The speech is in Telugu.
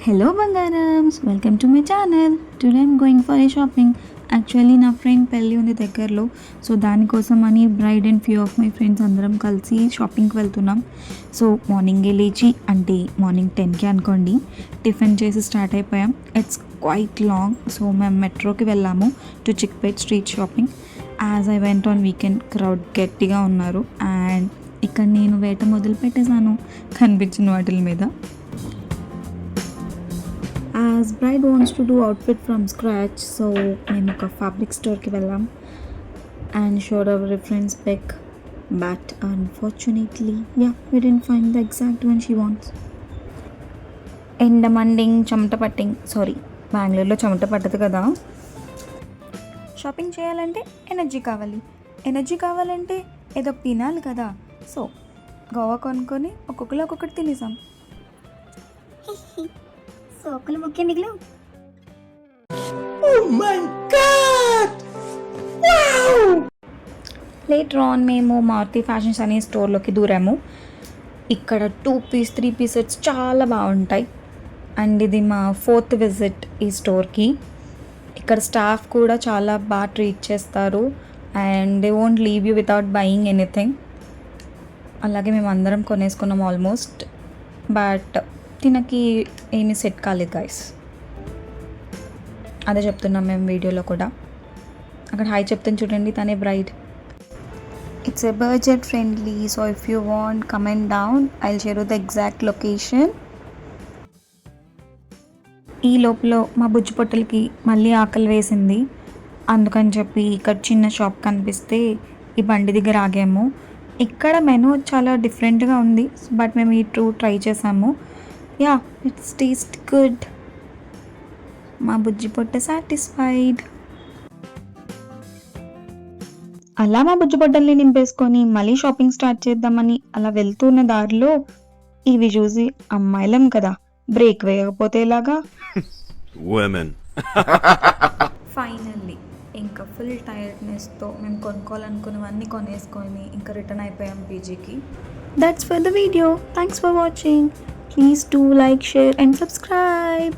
హలో బంగారమ్స్, welcome to my channel. Today I'm going for a shopping. Actually నా ఫ్రెండ్ పెళ్ళి ఉంది దగ్గరలో. సో దానికోసం అని bride and few of my friends అందరం కలిసి షాపింగ్కి వెళ్తున్నాం. సో మార్నింగే లేచి, అంటే మార్నింగ్ 10కి అనుకోండి, టిఫిన్ చేసి స్టార్ట్ అయిపోయాం. It's quite long. సో మేము మెట్రోకి వెళ్ళాము to Chickpet street shopping. As I went on weekend, crowd గట్టిగా ఉన్నారు. అండ్ ఇక్కడ నేను వేట మొదలు పెట్టేశాను కనిపించిన వాటిల మీద. As bride wants to do outfit from scratch, so మేము ఒక ఫ్యాబ్రిక్ స్టోర్కి వెళ్ళాం and showed our reference pic, but unfortunately we didn't find the exact one she wants. ఎండ మండింగ్, చెమట పట్టింగ్, సారీ బెంగళూరులో చెమట పట్టదు కదా. షాపింగ్ చేయాలంటే ఎనర్జీ కావాలి, ఎనర్జీ కావాలంటే ఏదో తినాలి కదా. సో గోవా కొనుక్కొని ఒక్కొక్కరు ఒక్కొక్కటి తినేసాం. సోకులు ముఖ్యం మిగిలిన. లేటర్ ఆన్ మేము మారుతి ఫ్యాషన్స్ అనే స్టోర్లోకి దూరాము. ఇక్కడ 2 పీస్ 3 పీస్ సెట్స్ చాలా బాగుంటాయి. అండ్ ఇది మా 4th విజిట్ ఈ స్టోర్కి. ఇక్కడ స్టాఫ్ కూడా చాలా బాగా ట్రీట్ చేస్తారు and they won't leave you without buying anything. అలాగే మేము అందరం కొనేసుకున్నాం ఆల్మోస్ట్, బట్ తినకి ఏమీ సెట్ కాలేదు గైస్. అదే చెప్తున్నాం మేము వీడియోలో కూడా. అక్కడ హాయ్ చెప్తాను చూడండి, తనే braid. It's a budget friendly, so if you want comment down, I will share the exact location. ఈ లోపల మా బుజ్జి పొట్టలకి మళ్ళీ ఆకలి వేసింది. అందుకని చెప్పి ఇక్కడ చిన్న షాప్ కనిపిస్తే ఈ బండి దగ్గర ఆగాము. ఇక్కడ మెనూ చాలా డిఫరెంట్గా ఉంది, బట్ మేము ఈ 2 ట్రై చేసాము. Yeah, it's taste good. మా బుజ్జి పొట్ట సాటిస్ఫైడ్. అలా మా బుజ్జి పొట్టల్ని నింపేసుకొని మళ్ళీ షాపింగ్ స్టార్ట్ చేద్దామని అలా వెళ్తున్న దారిలో ఇవి చూసి, అమ్మాయిలం కదా, బ్రేక్ వేయకపోతే ఎలాగా. ఫైనల్లీ ఇంకా ఫుల్ టైర్డ్నెస్తో మేము కొనుక్కోవాలనుకున్నవన్నీ కొనేసుకొని ఇంకా రిటర్న్ అయిపోయాం పీజీకి. That's for the video. Thanks for watching. Please do like, share and subscribe.